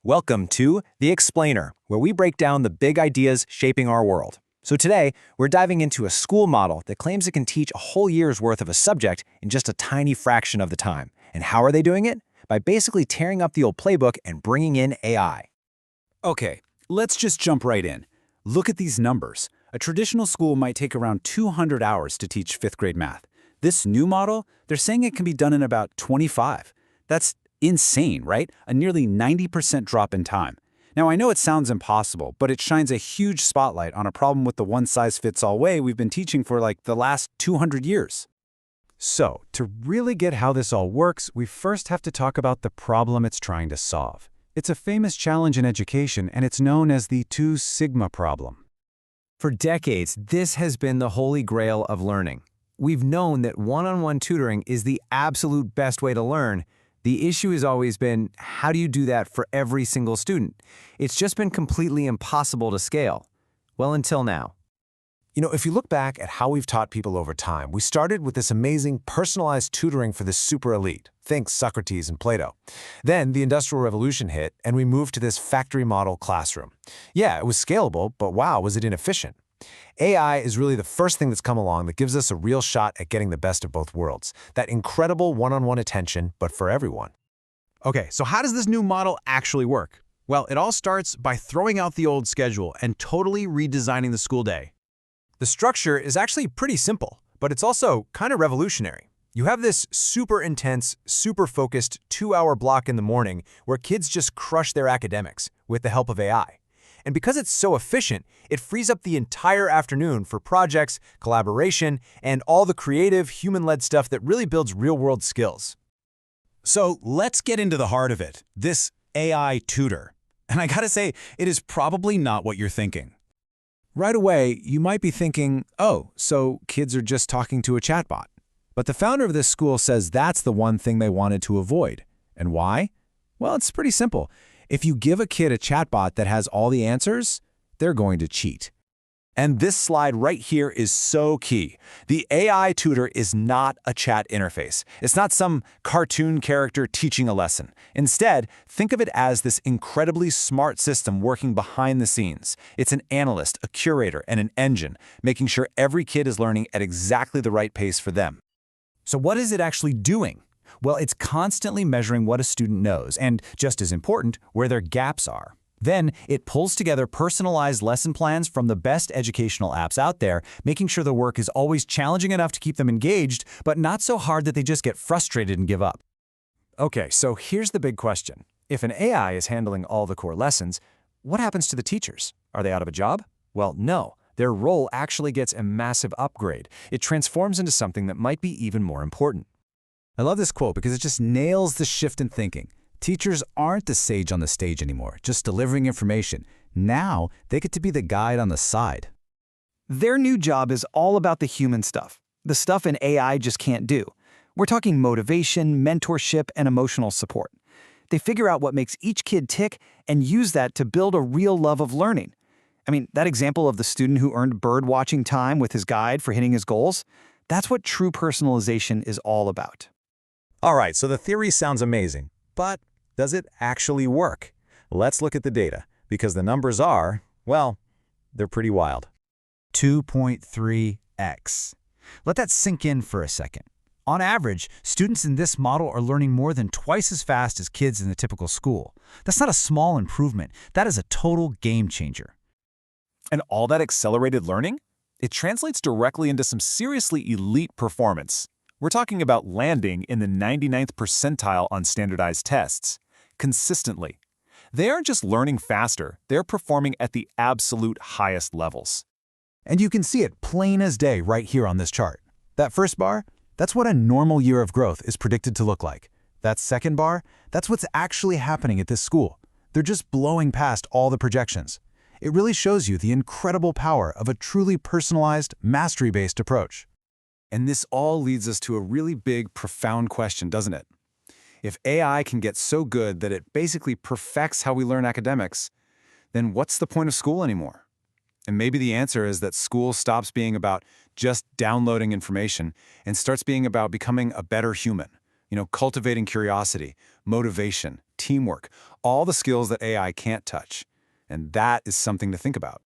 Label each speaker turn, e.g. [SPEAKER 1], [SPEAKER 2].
[SPEAKER 1] Welcome to The Explainer, where we break down the big ideas shaping our world. So today, we're diving into a school model that claims it can teach a whole year's worth of a subject in just a tiny fraction of the time. And how are they doing it? By basically tearing up the old playbook and bringing in AI.
[SPEAKER 2] Okay, let's just jump right in. Look at these numbers. A traditional school might take around 200 hours to teach 5th grade math. This new model, they're saying it can be done in about 25. That's insane, right? A nearly 90% drop in time. Now, I know it sounds impossible, but it shines a huge spotlight on a problem with the one-size-fits-all way we've been teaching for like the last 200 years.
[SPEAKER 3] So, to really get how this all works, we first have to talk about the problem it's trying to solve. It's a famous challenge in education, and it's known as the 2 sigma problem.
[SPEAKER 1] For decades, this has been the holy grail of learning. We've known that one-on-one tutoring is the absolute best way to learn. The issue has always been, how do you do that for every single student? It's just been completely impossible to scale. Well, until now.
[SPEAKER 4] You know, if you look back at how we've taught people over time, we started with this amazing personalized tutoring for the super elite. Think Socrates and Plato. Then the Industrial Revolution hit, and we moved to this factory model classroom. Yeah, it was scalable, but wow, was it inefficient. AI is really the first thing that's come along that gives us a real shot at getting the best of both worlds. That incredible one-on-one attention, but for everyone.
[SPEAKER 5] Okay, so how does this new model actually work? Well, it all starts by throwing out the old schedule and totally redesigning the school day. The structure is actually pretty simple, but it's also kind of revolutionary. You have this super intense, super focused 2-hour block in the morning where kids just crush their academics with the help of AI. And because it's so efficient, it frees up the entire afternoon for projects, collaboration, and all the creative, human-led stuff that really builds real-world skills.
[SPEAKER 2] So let's get into the heart of it, this AI tutor. And I gotta say, it is probably not what you're thinking. Right away, you might be thinking, oh, so kids are just talking to a chatbot. But the founder of this school says that's the one thing they wanted to avoid. And why? Well, it's pretty simple. If you give a kid a chatbot that has all the answers, they're going to cheat. And this slide right here is so key. The AI tutor is not a chat interface. It's not some cartoon character teaching a lesson. Instead, think of it as this incredibly smart system working behind the scenes. It's an analyst, a curator, and an engine, making sure every kid is learning at exactly the right pace for them.
[SPEAKER 6] So what is it actually doing? Well, it's constantly measuring what a student knows and, just as important, where their gaps are. Then, it pulls together personalized lesson plans from the best educational apps out there, making sure the work is always challenging enough to keep them engaged, but not so hard that they just get frustrated and give up.
[SPEAKER 3] Okay, so here's the big question. If an AI is handling all the core lessons, what happens to the teachers? Are they out of a job? Well, no. Their role actually gets a massive upgrade. It transforms into something that might be even more important.
[SPEAKER 2] I love this quote because it just nails the shift in thinking. Teachers aren't the sage on the stage anymore, just delivering information. Now, they get to be the guide on the side.
[SPEAKER 7] Their new job is all about the human stuff, the stuff an AI just can't do. We're talking motivation, mentorship, and emotional support. They figure out what makes each kid tick and use that to build a real love of learning. I mean, that example of the student who earned bird-watching time with his guide for hitting his goals, that's what true personalization is all about.
[SPEAKER 4] All right, so the theory sounds amazing, but does it actually work? Let's look at the data, because the numbers are, well, they're pretty wild.
[SPEAKER 6] 2.3x. Let that sink in for a second. On average, students in this model are learning more than twice as fast as kids in the typical school. That's not a small improvement. That is a total game changer.
[SPEAKER 8] And all that accelerated learning? It translates directly into some seriously elite performance. We're talking about landing in the 99th percentile on standardized tests, consistently. They aren't just learning faster, they're performing at the absolute highest levels.
[SPEAKER 6] And you can see it plain as day right here on this chart. That first bar, that's what a normal year of growth is predicted to look like. That second bar, that's what's actually happening at this school. They're just blowing past all the projections. It really shows you the incredible power of a truly personalized, mastery-based approach.
[SPEAKER 2] And this all leads us to a really big, profound question, doesn't it? If AI can get so good that it basically perfects how we learn academics, then what's the point of school anymore? And maybe the answer is that school stops being about just downloading information and starts being about becoming a better human, cultivating curiosity, motivation,
[SPEAKER 3] teamwork, all the skills that AI can't touch. And that is something to think about.